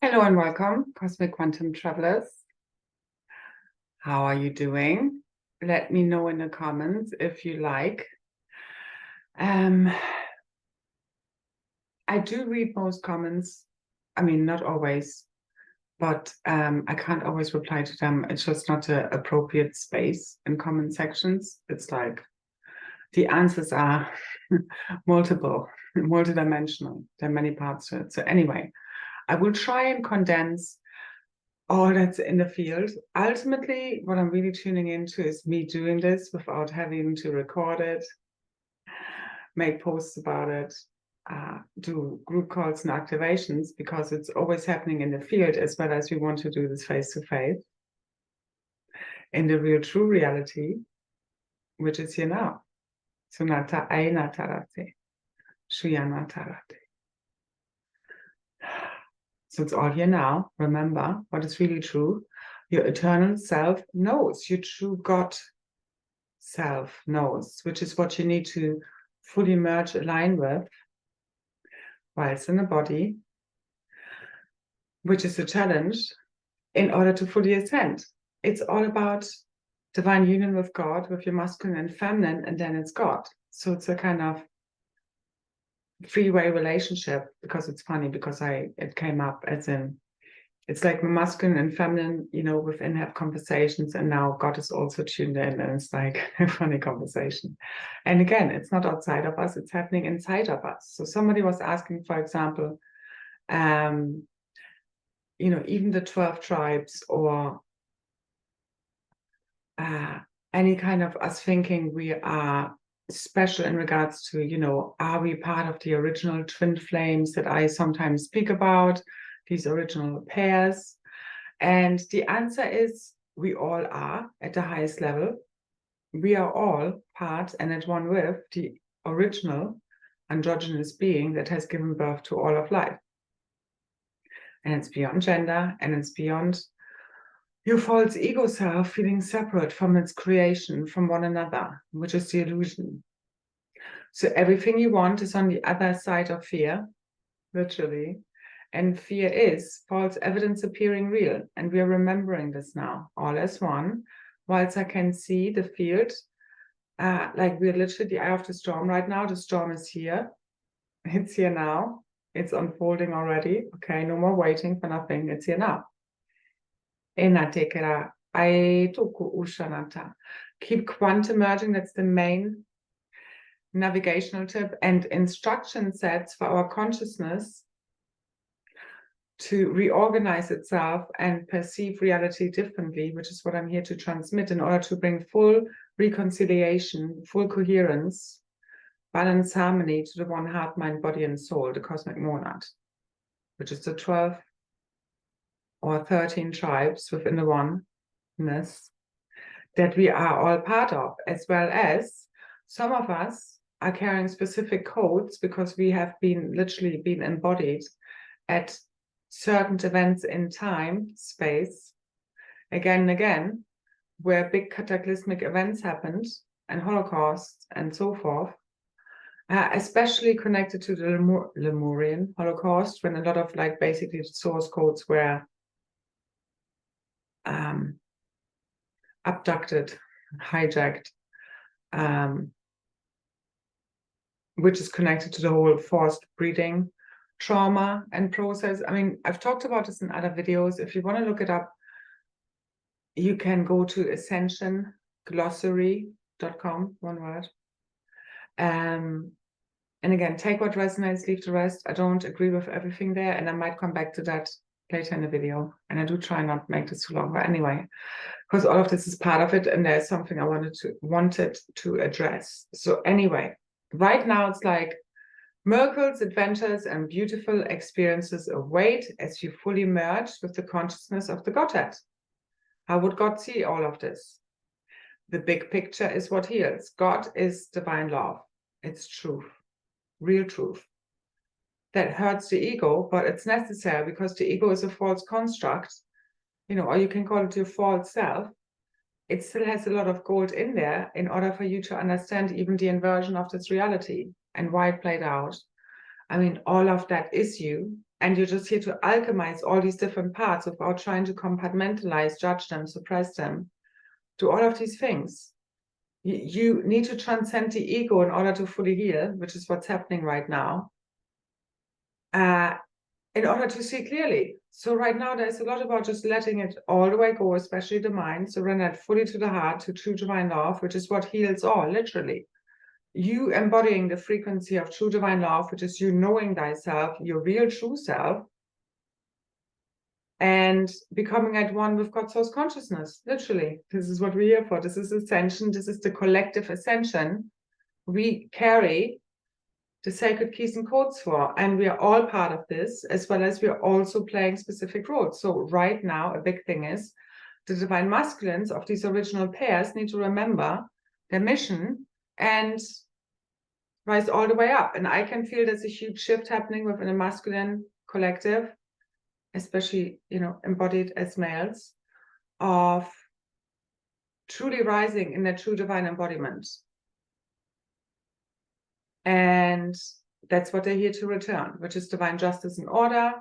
Hello and welcome, Cosmic Quantum Travelers. How are you doing? Let me know in the comments if you like. I do read most comments. I mean, not always, but I can't always reply to them. It's just not an appropriate space in comment sections. It's like the answers are multidimensional. There are many parts to it. So anyway, I will try and condense all that's in the field. Ultimately, what I'm really tuning into is me doing this without having to record it, make posts about it, do group calls and activations, because it's always happening in the field, as well as we want to do this face-to-face in the real true reality, which is here now. Sunata aina tarate, shuyana tarate. So it's all here now. Remember what is really true. Your eternal self knows. Your true God self knows, which is what you need to fully merge, align with while it's in the body, which is a challenge in order to fully ascend. It's all about divine union with God, with your masculine and feminine, and then it's God. So it's a kind of freeway relationship, because it's funny, because it came up as in, it's like masculine and feminine, within have conversations, and now God is also tuned in, and it's like a funny conversation. And again, it's not outside of us, it's happening inside of us. So somebody was asking, for example, even the 12 tribes, or any kind of us thinking we are special in regards to, are we part of the original twin flames that I sometimes speak about, these original pairs? And the answer is we all are at the highest level. We are all part and at one with the original androgynous being that has given birth to all of life. And it's beyond gender, and it's beyond your false ego self feeling separate from its creation, from one another, which is the illusion. So everything you want is on the other side of fear, literally. And fear is false evidence appearing real. And we are remembering this now, all as one. Whilst I can see the field, like we're literally the eye of the storm right now. The storm is here. It's here now. It's unfolding already. Okay, no more waiting for nothing. It's here now. Keep quantum merging. That's the main navigational tip, and instruction sets for our consciousness to reorganize itself and perceive reality differently, which is what I'm here to transmit, in order to bring full reconciliation, full coherence, balance, harmony to the one heart, mind, body, and soul, the cosmic monad, which is the 12 or 13 tribes within the oneness that we are all part of, as well as some of us are carrying specific codes because we have literally been embodied at certain events in time, space, again and again, where big cataclysmic events happened, and Holocaust and so forth, especially connected to the Lemurian Holocaust, when a lot of basically the source codes were abducted, hijacked, which is connected to the whole forced breeding trauma and process. I mean, I've talked about this in other videos. If you want to look it up, you can go to Ascension, glossary.com, one word. And again, take what resonates, leave the rest. I don't agree with everything there, and I might come back to that later in the video. And I do try not to make this too long, but anyway, because all of this is part of it, and there's something I wanted to address. So anyway, right now it's like miracles, adventures, and beautiful experiences await as you fully merge with the consciousness of the Godhead. How would God see all of this? The big picture is what heals. God is divine love. It's truth, real truth. That hurts the ego, but it's necessary, because the ego is a false construct, or you can call it your false self. It still has a lot of gold in there in order for you to understand even the inversion of this reality and why it played out. I mean, all of that is you, and you're just here to alchemize all these different parts without trying to compartmentalize, judge them, suppress them, do all of these things. You need to transcend the ego in order to fully heal, which is what's happening right now, in order to see clearly. So right now, there's a lot about just letting it all the way go, especially the mind, surrender it fully to the heart, to true divine love, which is what heals all, literally. You embodying the frequency of true divine love, which is you knowing thyself, your real true self, and becoming at one with God's source consciousness, literally. This is what we're here for. This is ascension. This is the collective ascension we carry the sacred keys and codes for, and we are all part of this, as well as we are also playing specific roles. So right now, a big thing is the divine masculines of these original pairs need to remember their mission and rise all the way up. And I can feel there's a huge shift happening within a masculine collective, especially, embodied as males, of truly rising in their true divine embodiment. And that's what they're here to return, which is divine justice and order,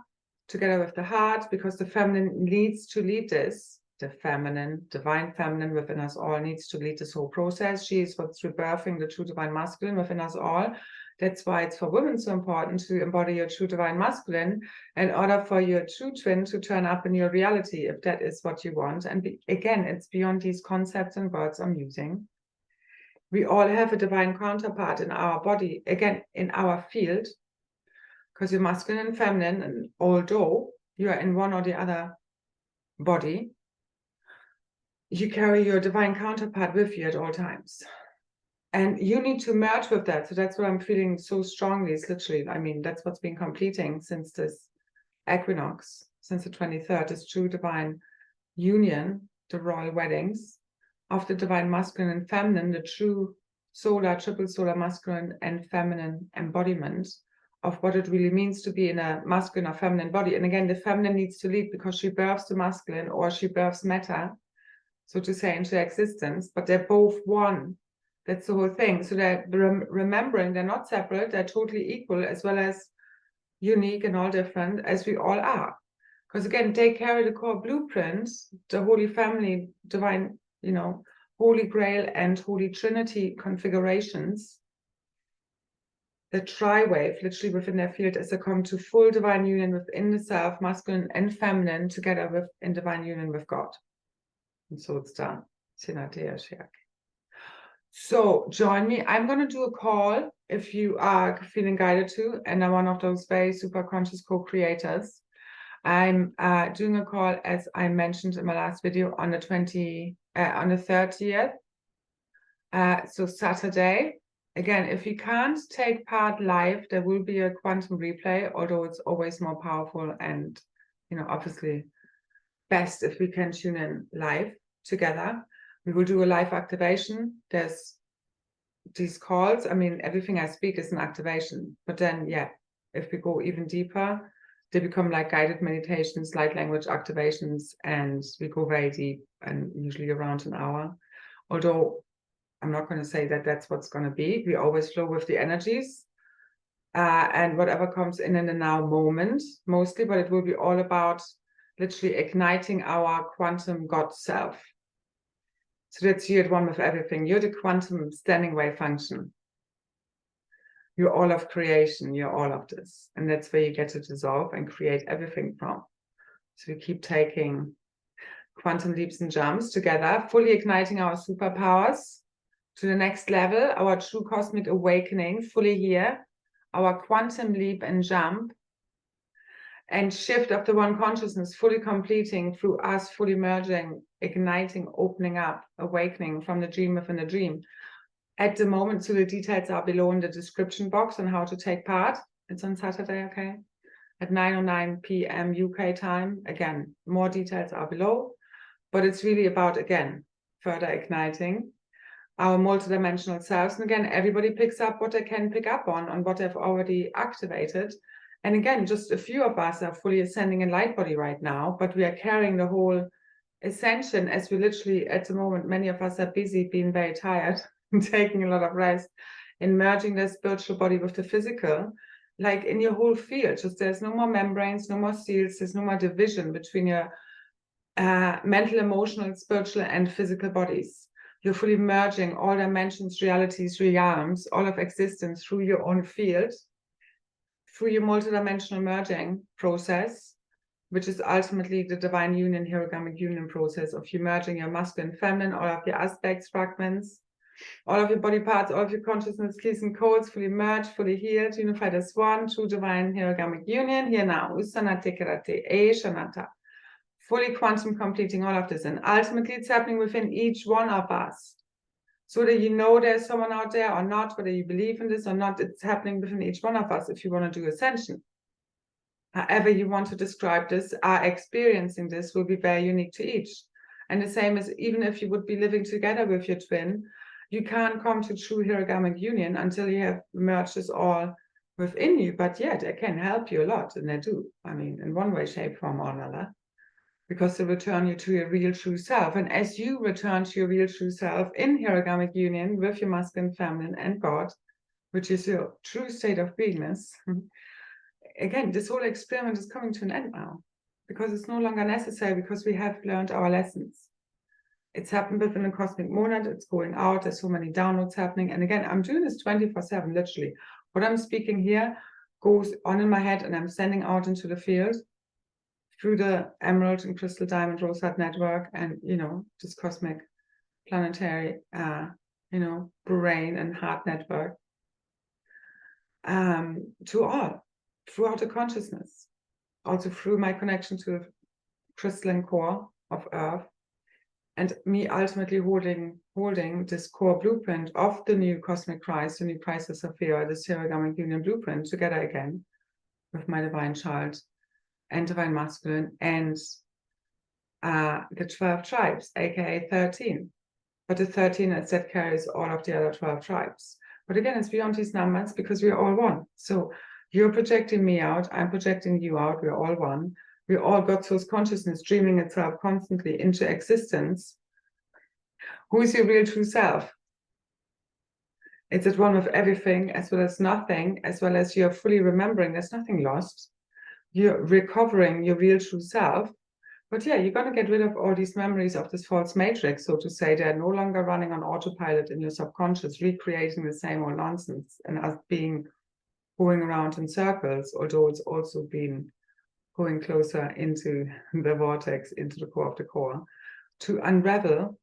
together with the heart, because the feminine needs to lead this. The feminine, divine feminine within us all needs to lead this whole process. She is what's rebirthing the true divine masculine within us all. That's why it's for women so important to embody your true divine masculine in order for your true twin to turn up in your reality, if that is what you want. And again, it's beyond these concepts and words I'm using. We all have a divine counterpart in our body, again, in our field, because you're masculine and feminine, and although you are in one or the other body, you carry your divine counterpart with you at all times. And you need to merge with that. So that's what I'm feeling so strongly, is literally, that's what's been completing since this equinox, since the 23rd, this true divine union, the royal weddings of the divine masculine and feminine, the true solar, triple solar masculine and feminine embodiment of what it really means to be in a masculine or feminine body. And again, the feminine needs to lead because she births the masculine, or she births matter, so to say, into existence, but they're both one. That's the whole thing. So they're remembering they're not separate, they're totally equal, as well as unique and all different as we all are. Because again, they carry the core blueprints, the Holy Family, divine, Holy Grail and Holy Trinity configurations, the tri-wave, literally within their field, as they come to full divine union within the self, masculine and feminine, together in divine union with God. And so it's done. So join me. I'm going to do a call if you are feeling guided to, and I'm one of those very super conscious co-creators. I'm doing a call, as I mentioned in my last video, on the 30th. So Saturday. Again, if you can't take part live, there will be a quantum replay, although it's always more powerful and, obviously best if we can tune in live together. We will do a live activation. There's these calls. Everything I speak is an activation. But then, if we go even deeper, they become like guided meditations, light language activations, and we go very deep, and usually around an hour. Although I'm not going to say that that's what's going to be. We always flow with the energies and whatever comes in the now moment, mostly, but it will be all about literally igniting our quantum God self. So that's you at one with everything. You're the quantum standing wave function. You're all of creation. You're all of this. And that's where you get to dissolve and create everything from. So we keep taking quantum leaps and jumps together, fully igniting our superpowers to the next level, our true cosmic awakening, fully here, our quantum leap and jump, and shift of the one consciousness, fully completing through us, fully merging, igniting, opening up, awakening from the dream within the dream. At the moment, so the details are below in the description box on how to take part. It's on Saturday, okay? At 9:09 p.m. UK time. Again, more details are below, but it's really about, again, further igniting our multidimensional selves. And again, everybody picks up what they can pick up on what they've already activated. And again, just a few of us are fully ascending in light body right now, but we are carrying the whole ascension as we literally, at the moment, many of us are busy being very tired and taking a lot of rest in merging the spiritual body with the physical. like in your whole field, just there's no more membranes, no more seals, there's no more division between your mental, emotional, spiritual, and physical bodies. You're fully merging all dimensions, realities, realms, all of existence through your own field, through your multidimensional merging process, which is ultimately the divine union, hiragamic union process of you merging your masculine, feminine, all of your aspects, fragments, all of your body parts, all of your consciousness, keys and codes, fully merged, fully healed, unified as one, true divine hiragamic union, here now, Usanate Karate, E Shanata. Fully quantum completing all of this. And ultimately, it's happening within each one of us. So that you know there's someone out there or not, whether you believe in this or not, it's happening within each one of us if you want to do ascension. However you want to describe this, are experiencing this will be very unique to each. And the same as even if you would be living together with your twin, you can't come to true hiragamic union until you have merged this all within you. But yet, it can help you a lot, and they do. I mean, in one way, shape, form, or another. Because they return you to your real true self. And as you return to your real true self in hiragamic union with your masculine, feminine, and God, which is your true state of beingness, again, this whole experiment is coming to an end now, because it's no longer necessary, because we have learned our lessons. It's happened within the cosmic monad, it's going out, there's so many downloads happening. And again, I'm doing this 24/7, literally. What I'm speaking here goes on in my head, and I'm sending out into the field through the emerald and crystal diamond rosette network, and this cosmic planetary brain and heart network to all throughout the consciousness, also through my connection to the crystalline core of earth, and me ultimately holding this core blueprint of the new cosmic Christ, the new Christ of Sophia, the hiragamic union blueprint, together again with my divine child and divine masculine, and the 12 tribes, aka 13. But the 13, as that, carries all of the other 12 tribes. But again, it's beyond these numbers, because we are all one. So you're projecting me out, I'm projecting you out, we're all one. We all got source consciousness dreaming itself constantly into existence. Who is your real true self? It's at one with everything, as well as nothing, as well as you're fully remembering there's nothing lost. You're recovering your real true self. But yeah, you're going to get rid of all these memories of this false matrix, so to say. They're no longer running on autopilot in your subconscious, recreating the same old nonsense and us going around in circles, although it's also been going closer into the vortex, into the core of the core, to unravel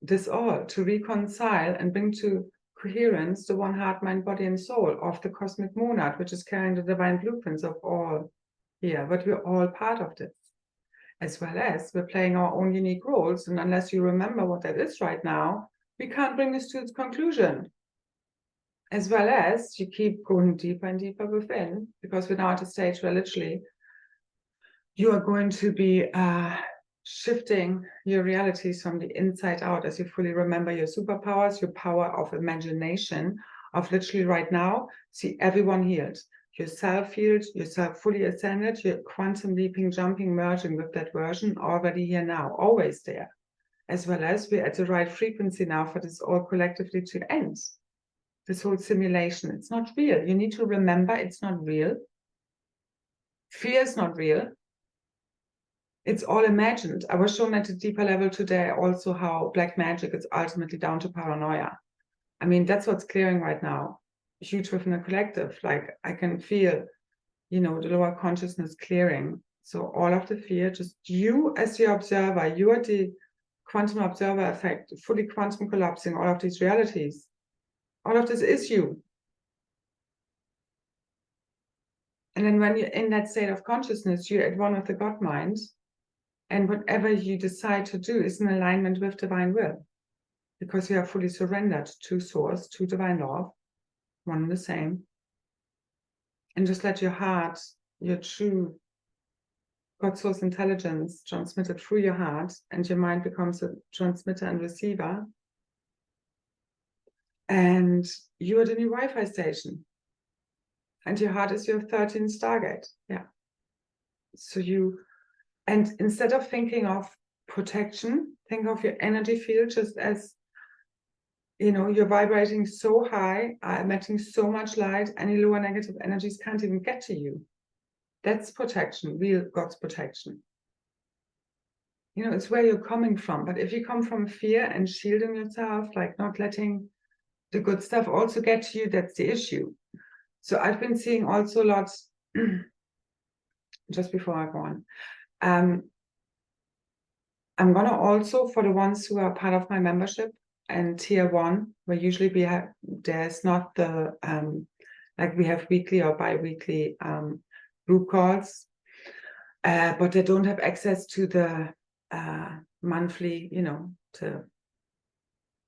this all, to reconcile and bring to coherence the one heart, mind, body, and soul of the cosmic monad, which is carrying the divine blueprints of all here. But we're all part of this, as well as we're playing our own unique roles. And unless you remember what that is right now, we can't bring this to its conclusion. As well as you keep going deeper and deeper within, because we're now at a stage where literally you are going to be shifting your realities from the inside out, as you fully remember your superpowers, your power of imagination, of literally right now, see everyone healed. Yourself healed, yourself fully ascended, you're quantum leaping, jumping, merging with that version already here now, always there. As well as we're at the right frequency now for this all collectively to end. This whole simulation, it's not real. You need to remember it's not real. Fear is not real. It's all imagined. I was shown at a deeper level today also how black magic is ultimately down to paranoia. I mean, that's what's clearing right now. Huge within a collective. Like I can feel, the lower consciousness clearing. So all of the fear, just you as the observer, you are the quantum observer effect, fully quantum collapsing all of these realities. All of this is you. And then when you're in that state of consciousness, you're at one with the God mind. And whatever you decide to do is in alignment with divine will, because you are fully surrendered to source, to divine law, one and the same. And just let your heart, your true God source intelligence transmitted through your heart, and your mind becomes a transmitter and receiver. And you are the new Wi-Fi station. And your heart is your 13th Stargate. Yeah. So and instead of thinking of protection, think of your energy field just as you know, you're vibrating so high, emitting so much light, any lower negative energies can't even get to you. That's protection, real God's protection. You know, it's where you're coming from. But if you come from fear and shielding yourself, like not letting the good stuff also get to you, that's the issue. So I've been seeing also lots, just before I go on, I'm gonna also, for the ones who are part of my membership and tier 1, where usually we have, there's not the, like we have weekly or bi-weekly group calls, but they don't have access to the monthly, you know, to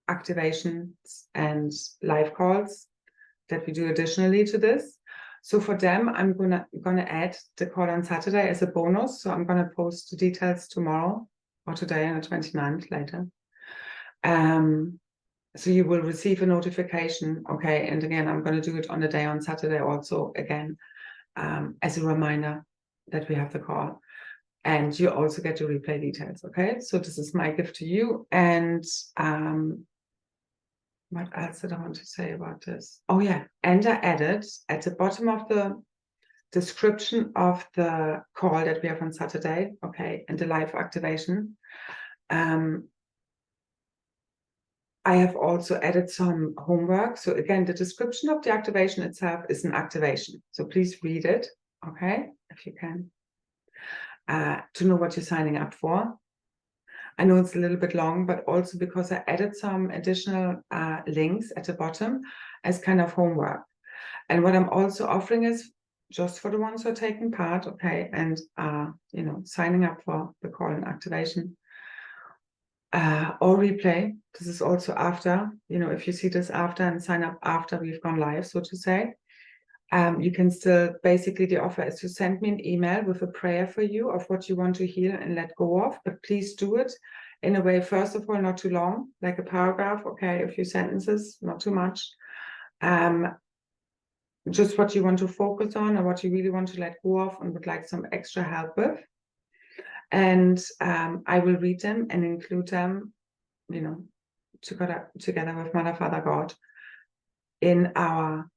activations and live calls that we do additionally to this. So for them, I'm gonna add the call on Saturday as a bonus. So I'm gonna post the details tomorrow or today on the 29th later. So you will receive a notification, okay? And again, I'm gonna do it on the day on Saturday also again, as a reminder that we have the call. And you also get the replay details, okay? So this is my gift to you. And what else did I want to say about this? Oh yeah, and I added at the bottom of the description of the call that we have on Saturday, okay, and the live activation, I have also added some homework. So again, the description of the activation itself is an activation. So please read it, okay, if you can, to know what you're signing up for. I know it's a little bit long, but also because I added some additional links at the bottom as kind of homework. And what I'm also offering is just for the ones who are taking part, okay, and you know, signing up for the call and activation or replay. This is also after, you know, if you see this after and sign up after we've gone live, so to say, you can still, basically the offer is to send me an email with a prayer for you of what you want to heal and let go of, but please do it in a way, first of all, not too long, like a paragraph, okay, a few sentences, not too much. Just what you want to focus on or what you really want to let go of and would like some extra help with. And I will read them and include them, you know, together with Mother, Father, God in our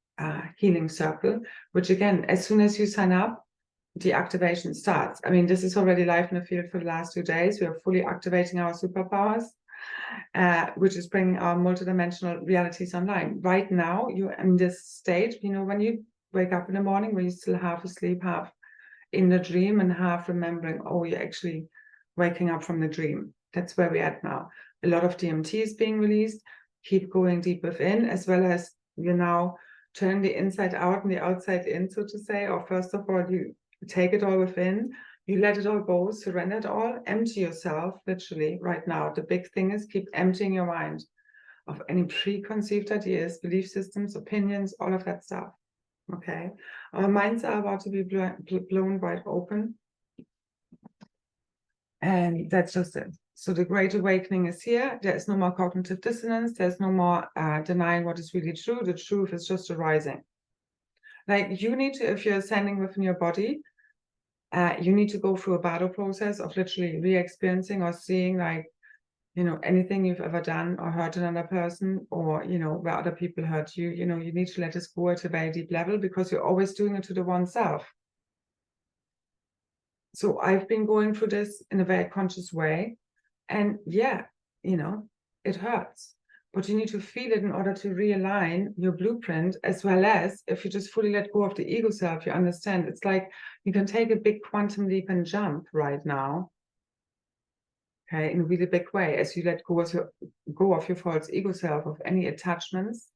healing circle, which again, as soon as you sign up, the activation starts. I mean, this is already live in the field for the last 2 days. We are fully activating our superpowers, which is bringing our multidimensional realities online. Right now, you're in this state, you know, when you wake up in the morning, when you're still half asleep, half in the dream and half remembering, oh, you're actually waking up from the dream. That's where we're at now. A lot of DMT is being released. Keep going deep within, as well as you now turn the inside out and the outside in, so to say. Or first of all, you take it all within, you let it all go, surrender it all, empty yourself, literally, right now. The big thing is keep emptying your mind of any preconceived ideas, belief systems, opinions, all of that stuff. Okay, our minds are about to be blown wide open, and that's just it. So the great awakening is here. There's no more cognitive dissonance. There's no more denying what is really true. The truth is just arising. Like you need to, if you're ascending within your body, you need to go through a battle process of literally re-experiencing or seeing, like, you know, anything you've ever done or hurt another person, or, you know, where other people hurt you, you know, you need to let this go at a very deep level because you're always doing it to the oneself. So I've been going through this in a very conscious way. And yeah, you know, it hurts. But you need to feel it in order to realign your blueprint, as well as if you just fully let go of the ego self, you understand. It's like you can take a big quantum leap and jump right now. Okay, in a really big way, as you let go of your false ego self, of any attachments,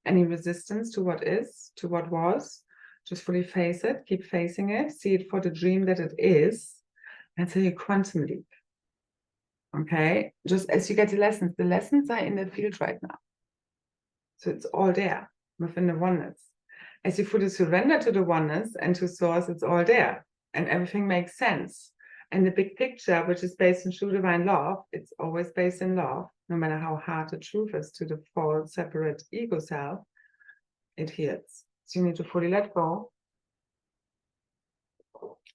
any resistance to what is, to what was. Just fully face it, keep facing it, see it for the dream that it is, and say a quantum leap. Okay, just as you get the lessons are in the field right now. So it's all there within the oneness. As you fully surrender to the oneness and to source, it's all there and everything makes sense. And the big picture, which is based in true divine love, it's always based in love, no matter how hard the truth is to the false, separate ego self, it heals. So you need to fully let go.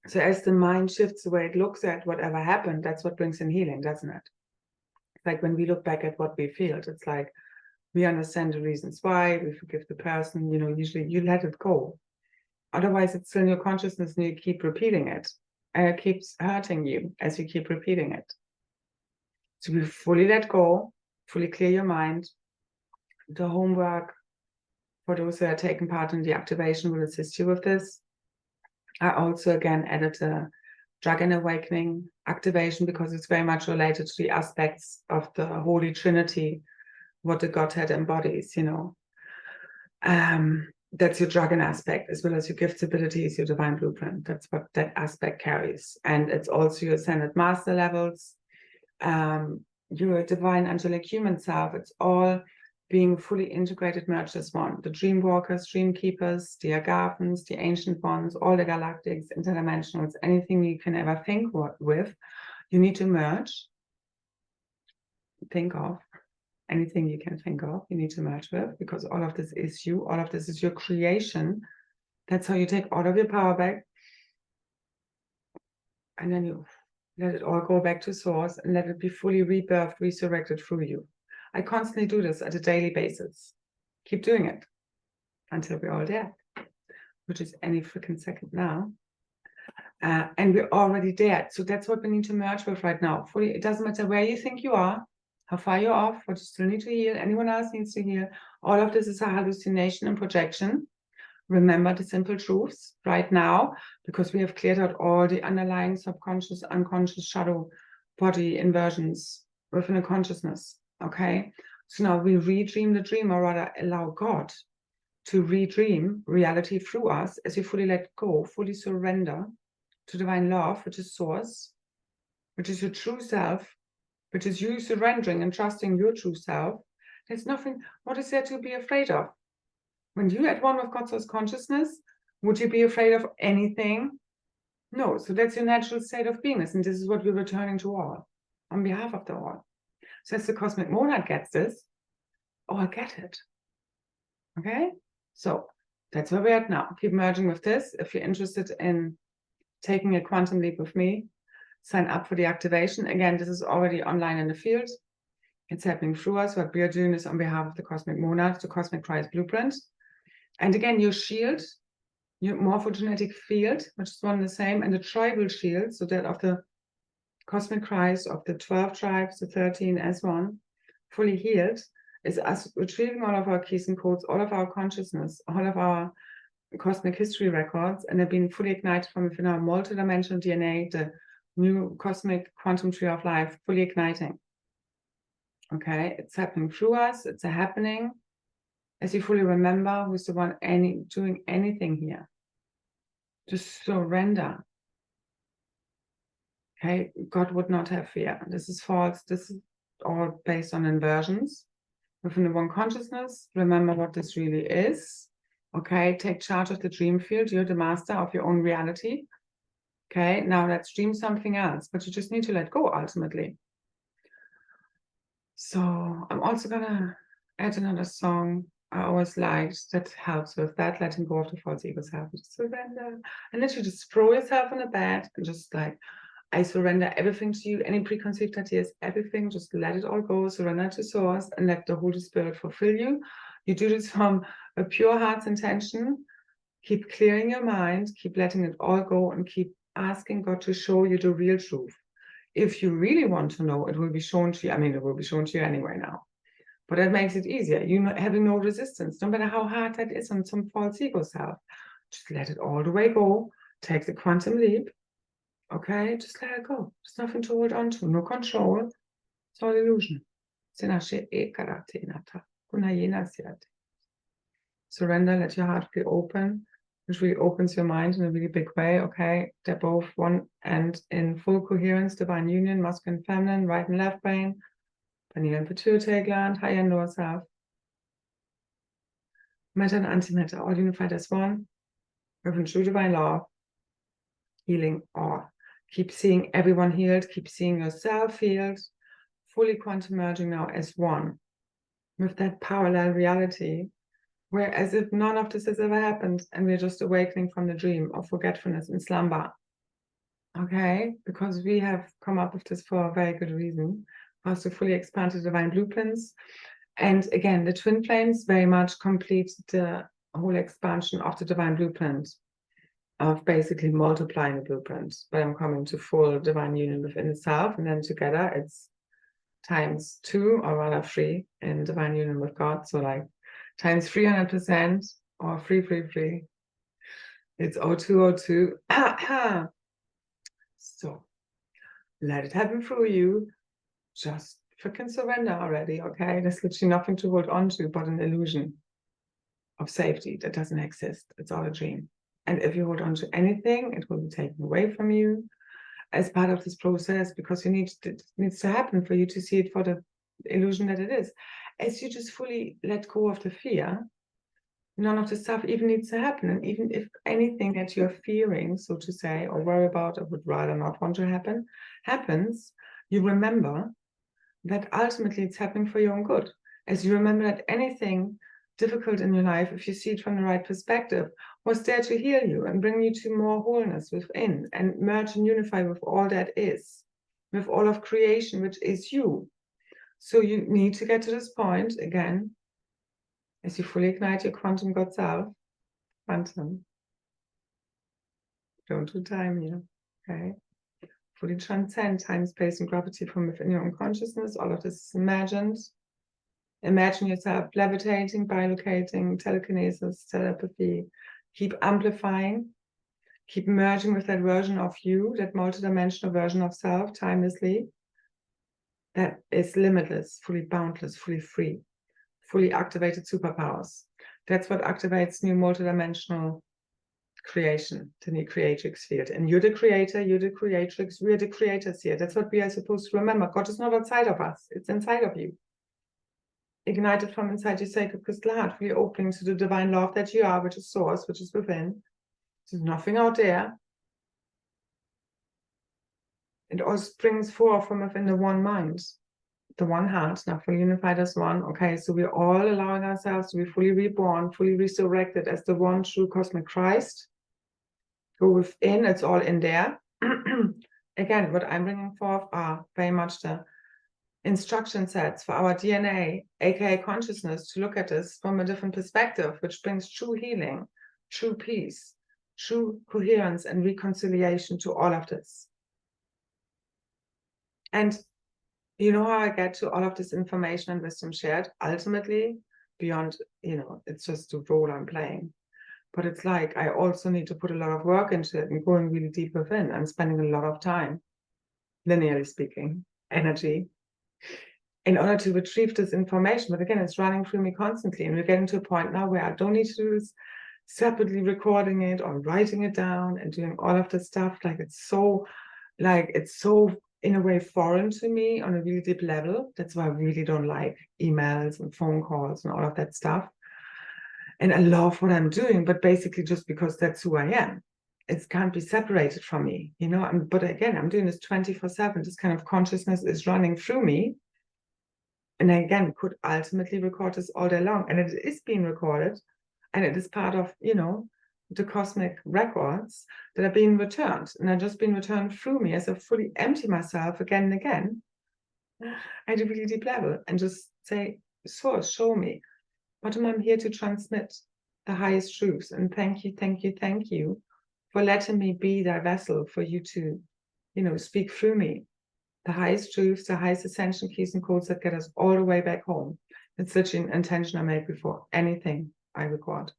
So as the mind shifts the way it looks at whatever happened, that's what brings in healing, doesn't it? Like when we look back at what we feel, it's like, We understand the reasons why, we forgive the person, you know, usually you let it go. Otherwise, it's still in your consciousness and you keep repeating it. And it keeps hurting you as you keep repeating it. So we fully let go, fully clear your mind. The homework for those who are taking part in the activation will assist you with this. I also, again, added a Dragon Awakening activation because it's very much related to the aspects of the Holy Trinity, what the Godhead embodies, you know. That's your dragon aspect, as well as your gifts, abilities, your divine blueprint. That's what that aspect carries. And it's also your ascended master levels, your divine angelic human self. It's all being fully integrated, merged as one. The dream walkers, dream keepers, the Agathans, the ancient ones, all the galactics, interdimensionals, anything you can ever think with, you need to merge, think of. Anything you can think of, you need to merge with, because all of this is you, all of this is your creation. That's how you take all of your power back. And then you let it all go back to source and let it be fully rebirthed, resurrected through you. I constantly do this at a daily basis. Keep doing it until we're all dead, which is any freaking second now. And we're already dead. So that's what we need to merge with right now. Fully, it doesn't matter where you think you are, how far you're off, what you still need to heal, anyone else needs to heal. All of this is a hallucination and projection. Remember the simple truths right now, because we have cleared out all the underlying subconscious, unconscious shadow body inversions within a consciousness, okay? So now we redream the dream, or rather allow God to redream reality through us as we fully let go, fully surrender to divine love, which is source, which is your true self, which is you surrendering and trusting your true self. There's nothing, what is there to be afraid of? When you're at one with God's source consciousness, would you be afraid of anything? No, so that's your natural state of beingness, and this is what we're returning to all, on behalf of the all. So as the cosmic monad gets this, all get it. Okay? So that's where we're at now. Keep merging with this. If you're interested in taking a quantum leap with me, sign up for the activation. Again, this is already online in the field. It's happening through us. What we are doing is on behalf of the cosmic monad, the cosmic Christ blueprint. And again, your shield, your morphogenetic field, which is one and the same, and the tribal shield, so that of the cosmic Christ, of the 12 tribes, the 13 as one, fully healed, is us retrieving all of our keys and codes, all of our consciousness, all of our cosmic history records, and they're being fully ignited from within our multidimensional DNA, the new cosmic quantum tree of life, fully igniting. Okay, it's happening through us, it's a happening. As you fully remember, who's the one doing anything here? Just surrender. Okay, God would not have fear. This is false. This is all based on inversions. Within the one consciousness, remember what this really is. Okay, take charge of the dream field. You're the master of your own reality. Okay, now let's dream something else, but you just need to let go ultimately. So I'm also gonna add another song I always liked that helps with that, letting go of the false ego self. Just surrender. And literally just throw yourself in the bed and just like, I surrender everything to you, any preconceived ideas, everything, just let it all go, surrender to source and let the Holy Spirit fulfill you. You do this from a pure heart's intention. Keep clearing your mind, keep letting it all go, and keep asking God to show you the real truth. If you really want to know, it will be shown to you. I mean, it will be shown to you anyway now. But that makes it easier. You having no resistance, no matter how hard that is on some false ego self. Just let it all the way go. Take the quantum leap. Okay, just let it go. There's nothing to hold on to. No control. It's all illusion. Surrender, let your heart be open, which really opens your mind in a really big way. Okay, they're both one and in full coherence, divine union, masculine, feminine, right and left brain, pineal and pituitary gland, higher and lower self. Matter and antimatter, all unified as one, with true divine law, healing all. Keep seeing everyone healed, keep seeing yourself healed, fully quantum merging now as one, with that parallel reality, where as if none of this has ever happened, and we're just awakening from the dream of forgetfulness and slumber. Okay, because we have come up with this for a very good reason, for us to fully expand the divine blueprints, And again, the twin flames very much complete the whole expansion of the divine blueprint, of basically multiplying the blueprint. But I'm coming to full divine union within the self, and then together it's times 2, or rather 3 in divine union with God. So like times 300%, or 333. It's 0202. So let it happen through you. Just freaking surrender already, okay? There's literally nothing to hold on to but an illusion of safety that doesn't exist. It's all a dream. And if you hold on to anything, it will be taken away from you as part of this process, because it needs to happen for you to see it for the illusion that it is. As you just fully let go of the fear, none of the stuff even needs to happen. And even if anything that you're fearing, so to say, or worry about, or would rather not want to happen, happens, you remember that ultimately it's happening for your own good. As you remember that anything difficult in your life, if you see it from the right perspective, was there to heal you and bring you to more wholeness within, and merge and unify with all that is, with all of creation, which is you. So you need to get to this point again, as you fully ignite your quantum God self, quantum, don't do time here, okay? Fully transcend time, space, and gravity from within your own consciousness. All of this is imagined. Imagine yourself levitating, bilocating, telekinesis, telepathy. Keep amplifying. Keep merging with that version of you, that multidimensional version of self, timelessly. That is limitless, fully boundless, fully free, fully activated superpowers. That's what activates new multidimensional creation, the new creatrix field. And you're the creator, you're the creatrix, we're the creators here. That's what we are supposed to remember. God is not outside of us, it's inside of you. Ignited from inside your sacred crystal heart, really opening to the divine love that you are, which is source, which is within. There's nothing out there. It all springs forth from within the one mind, the one heart, now fully unified as one. Okay, so we're all allowing ourselves to be fully reborn, fully resurrected as the one true cosmic Christ. Go within, it's all in there. Again, what I'm bringing forth are very much the instruction sets for our DNA, aka consciousness, to look at this from a different perspective, which brings true healing, true peace, true coherence and reconciliation to all of this. And you know how I get to all of this information and wisdom shared? Ultimately, beyond, it's just the role I'm playing. But it's like I also need to put a lot of work into it and going really deep within and spending a lot of time, linearly speaking, energy, in order to retrieve this information. But again, it's running through me constantly. And we're getting to a point now where I don't need to do this separately, recording it or writing it down and doing all of this stuff. It's so in a way foreign to me on a really deep level. That's why I really don't like emails and phone calls and all of that stuff. And I love what I'm doing, but basically just because that's who I am. It can't be separated from me, but again, I'm doing this 24/7. This kind of consciousness is running through me. And I, again, could ultimately record this all day long. And it is being recorded. And it is part of, the cosmic records that are being returned. And are just being returned through me as I fully empty myself again and again at a really deep level. And just say, Source, show me. What am I here to transmit? The highest truths. And thank you, thank you, thank you for letting me be that vessel for you to, speak through me. The highest truths, the highest ascension keys and codes that get us all the way back home. It's such an intention I make before anything I record.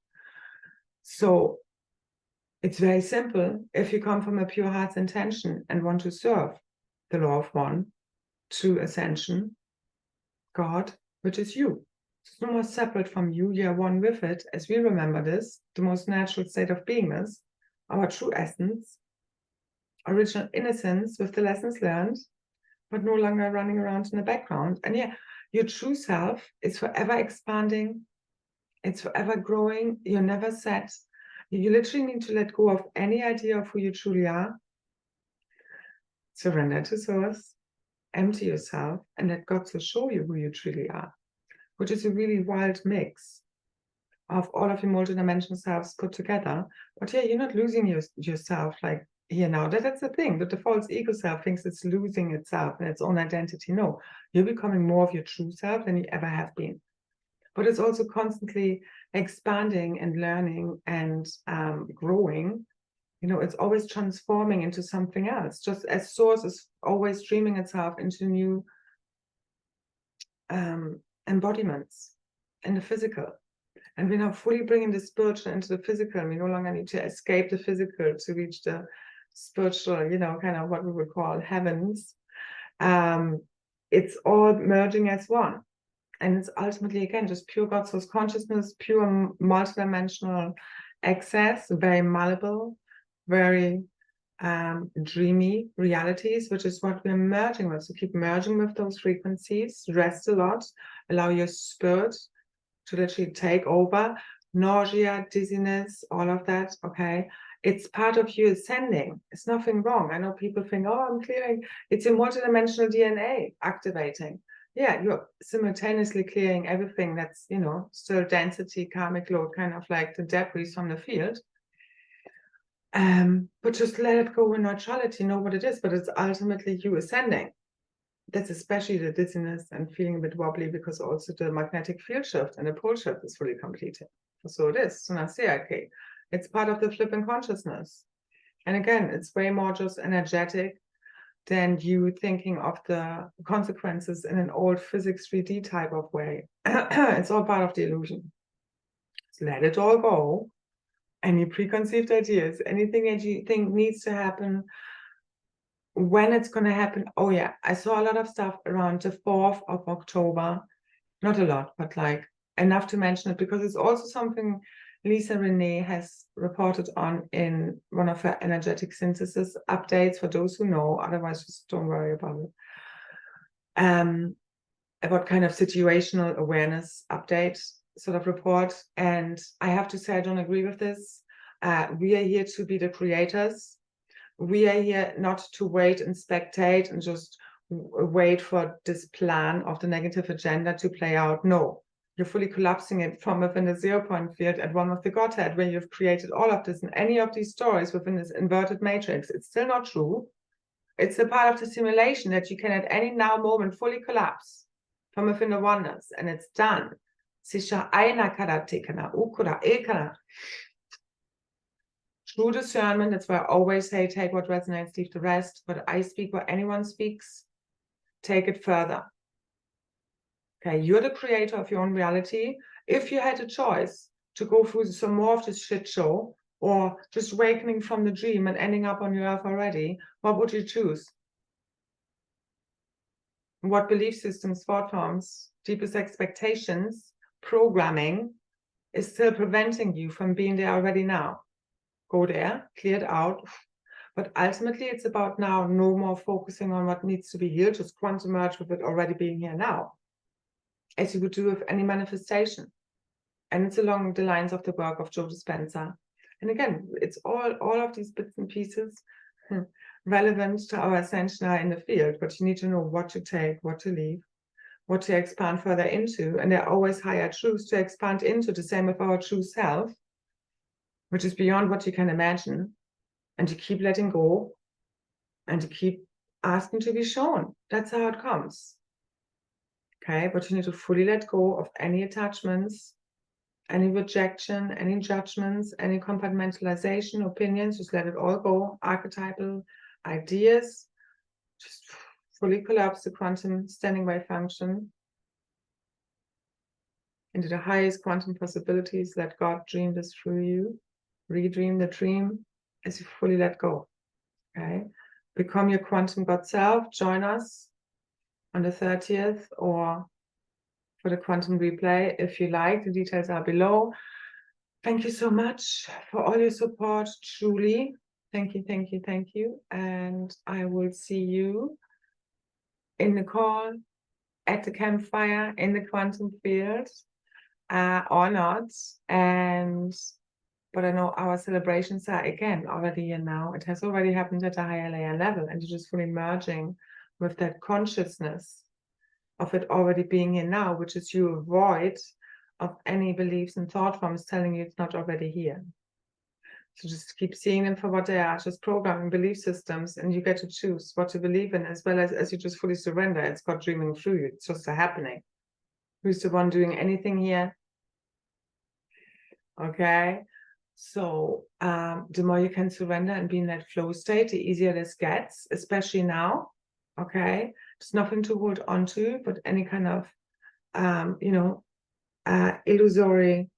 So it's very simple. If you come from a pure heart's intention and want to serve the law of one, true ascension, God, which is you. It's no more separate from you. You are one with it. As we remember this, the most natural state of beingness, our true essence, original innocence with the lessons learned, but no longer running around in the background. And yeah, your true self is forever expanding. It's forever growing. You're never set. You literally need to let go of any idea of who you truly are. Surrender to source, empty yourself, and let God to show you who you truly are, which is a really wild mix of all of your multidimensional selves put together. But yeah, you're not losing yourself here now. That's the thing. But the false ego self thinks it's losing itself and its own identity. No, you're becoming more of your true self than you ever have been. but it's also constantly expanding and learning and growing. You know, it's always transforming into something else, just as source is always dreaming itself into new embodiments in the physical. And we're now fully bringing the spiritual into the physical. We no longer need to escape the physical to reach the spiritual, you know, kind of what we would call heavens. It's all merging as one. And it's ultimately, again, just pure God source consciousness, pure multidimensional access, very malleable, very dreamy realities, which is what we're merging with. So keep merging with those frequencies, rest a lot, allow your spirit to literally take over. Nausea, dizziness, all of that, okay? It's part of you ascending. It's nothing wrong. I know people think, oh, I'm clearing. It's your multidimensional DNA activating. Yeah, you're simultaneously clearing everything that's, you know, still density, karmic load, kind of like the debris from the field. But just let it go in neutrality, know what it is, but it's ultimately you ascending. That's especially the dizziness and feeling a bit wobbly, because also the magnetic field shift and the pole shift is fully completed. So it is. So now say, okay, it's part of the flipping consciousness. And again, it's way more just energetic than you thinking of the consequences in an old physics 3D type of way. It's all part of the illusion. So let it all go. Any preconceived ideas, anything that you think needs to happen, when it's going to happen. Oh yeah, I saw a lot of stuff around the 4th of October. Not a lot, but like enough to mention it, because it's also something Lisa Renee has reported on in one of her energetic synthesis updates, for those who know. Otherwise, just don't worry about it. About kind of situational awareness update sort of report. And I have to say, I don't agree with this. We are here to be the creators. We are here not to wait and spectate and just wait for this plan of the negative agenda to play out. No, you're fully collapsing it from within the 0 point field at one with the Godhead, where you've created all of this and any of these stories within this inverted matrix. It's still not true. It's a part of the simulation that you can at any now moment fully collapse from within the oneness, and it's done. True discernment, that's why I always say, take what resonates, leave the rest. What I speak, what anyone speaks, take it further. Okay, you're the creator of your own reality. If you had a choice to go through some more of this shit show, or just awakening from the dream and ending up on your earth already, what would you choose? What belief systems, thought forms, deepest expectations, programming is still preventing you from being there already now? Go there, clear it out. But ultimately, it's about now no more focusing on what needs to be healed, just quantum merge with it already being here now, as you would do with any manifestation. And it's along the lines of the work of Joe Dispenza. And again, it's all of these bits and pieces relevant to our ascension are in the field, but you need to know what to take, what to leave, what to expand further into. And there are always higher truths to expand into, the same with our true self, which is beyond what you can imagine. And to keep letting go and to keep asking to be shown. That's how it comes. Okay, but you need to fully let go of any attachments, any rejection, any judgments, any compartmentalization, opinions. Just let it all go. Archetypal ideas, just fully collapse the quantum standing wave function into the highest quantum possibilities. Let God dream this through you. Redream the dream as you fully let go. Okay, become your quantum God self. Join us on the 30th, or for the quantum replay if you like. The details are below. Thank you so much for all your support, truly. Thank you, thank you, thank you. And I will see you in the call, at the campfire, in the quantum field, or not. But I know our celebrations are, again, already here now. It has already happened at a higher layer level, and you're just fully merging with that consciousness of it already being here now, which is you avoid of any beliefs and thought forms telling you it's not already here. So just keep seeing them for what they are, just programming belief systems, and you get to choose what to believe in, as well as you just fully surrender. It's God dreaming through you. It's just a happening. Who's the one doing anything here? Okay. So the more you can surrender and be in that flow state, the easier this gets, especially now. Okay. There's nothing to hold on to, but any kind of, illusory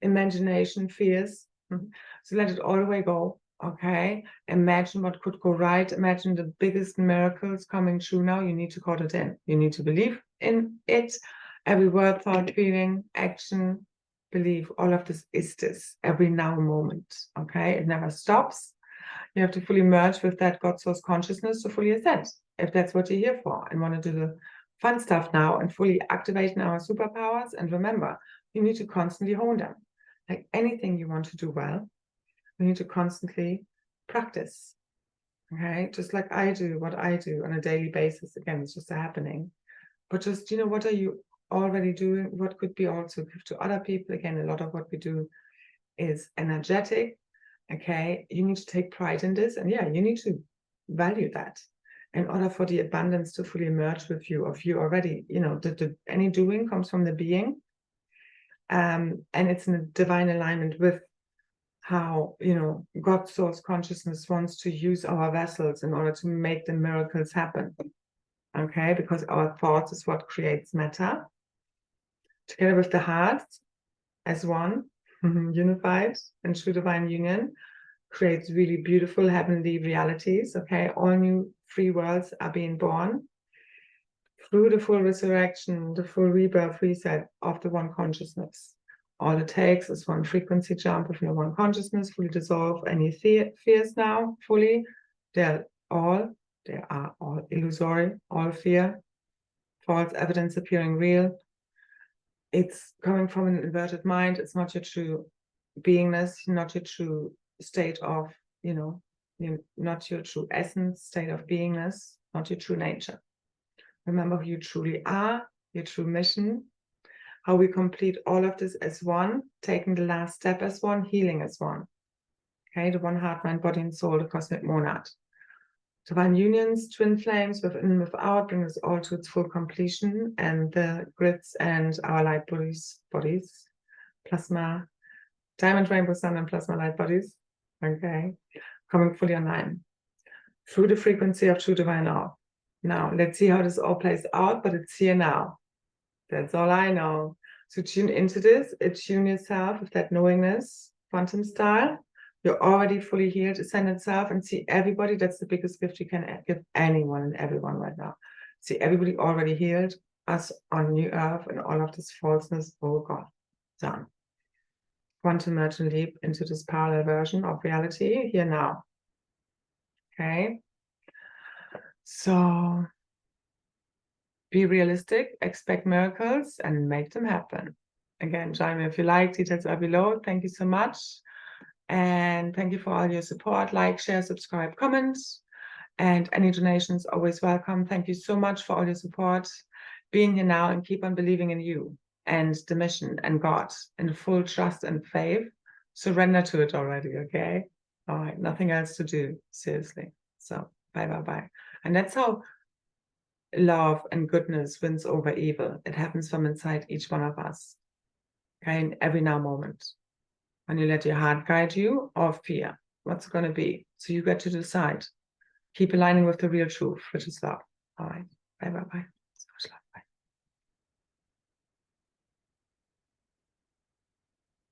imagination, fears. So let it all the way go. Okay. Imagine what could go right. Imagine the biggest miracles coming true now. You need to call it in. You need to believe in it. Every word, thought, feeling, action, believe, all of this is this every now moment. Okay. It never stops. You have to fully merge with that God source consciousness to fully ascend, if that's what you're here for and want to do the fun stuff now and fully activating our superpowers. And remember, you need to constantly hone them. Like anything you want to do well, you need to constantly practice. Okay, just like I do what I do on a daily basis. Again, it's just a happening. But just, what are you already doing? What could be also give to other people? Again, a lot of what we do is energetic. Okay, you need to take pride in this, and yeah, you need to value that in order for the abundance to fully merge with you. Of you already, any doing comes from the being, and it's in a divine alignment with how God source consciousness wants to use our vessels in order to make the miracles happen. Okay, because our thoughts is what creates matter. Together with the heart as one, unified in true divine union, creates really beautiful heavenly realities. Okay, all new free worlds are being born through the full resurrection, the full rebirth reset of the one consciousness. All it takes is one frequency jump of your one consciousness, fully dissolve any fears now, fully. They are all illusory, all fear, false evidence appearing real. It's coming from an inverted mind. It's not your true beingness, not your true state of, not your true essence, state of beingness, not your true nature. Remember who you truly are, your true mission, how we complete all of this as one, taking the last step as one, healing as one. Okay, the one heart, mind, body, and soul, the cosmic monad. Divine unions, twin flames within and without, bring us all to its full completion, and the grids and our light bodies, plasma, diamond, rainbow, sun, and plasma light bodies, okay, coming fully online through the frequency of true divine law. Now, let's see how this all plays out, but it's here now. That's all I know. So tune into this, attune yourself with that knowingness, quantum style. You're already fully healed, ascended self, and see everybody. That's the biggest gift you can give anyone and everyone right now. See everybody already healed, us on new earth, and all of this falseness, oh God, done. Quantum merge and leap into this parallel version of reality here now. Okay. So be realistic, expect miracles, and make them happen. Again, join me if you like. Details are below. Thank you so much. And thank you for all your support. Like, share, subscribe, comment. And any donations, always welcome. Thank you so much for all your support. Being here now, and keep on believing in you and the mission and God in full trust and faith. Surrender to it already, okay? All right, nothing else to do, seriously. So, bye, bye, bye. And that's how love and goodness wins over evil. It happens from inside each one of us, okay, in every now moment. When you let your heart guide you, or fear, what's going to be. So you get to decide. Keep aligning with the real truth, which is love. All right. Bye, bye, bye.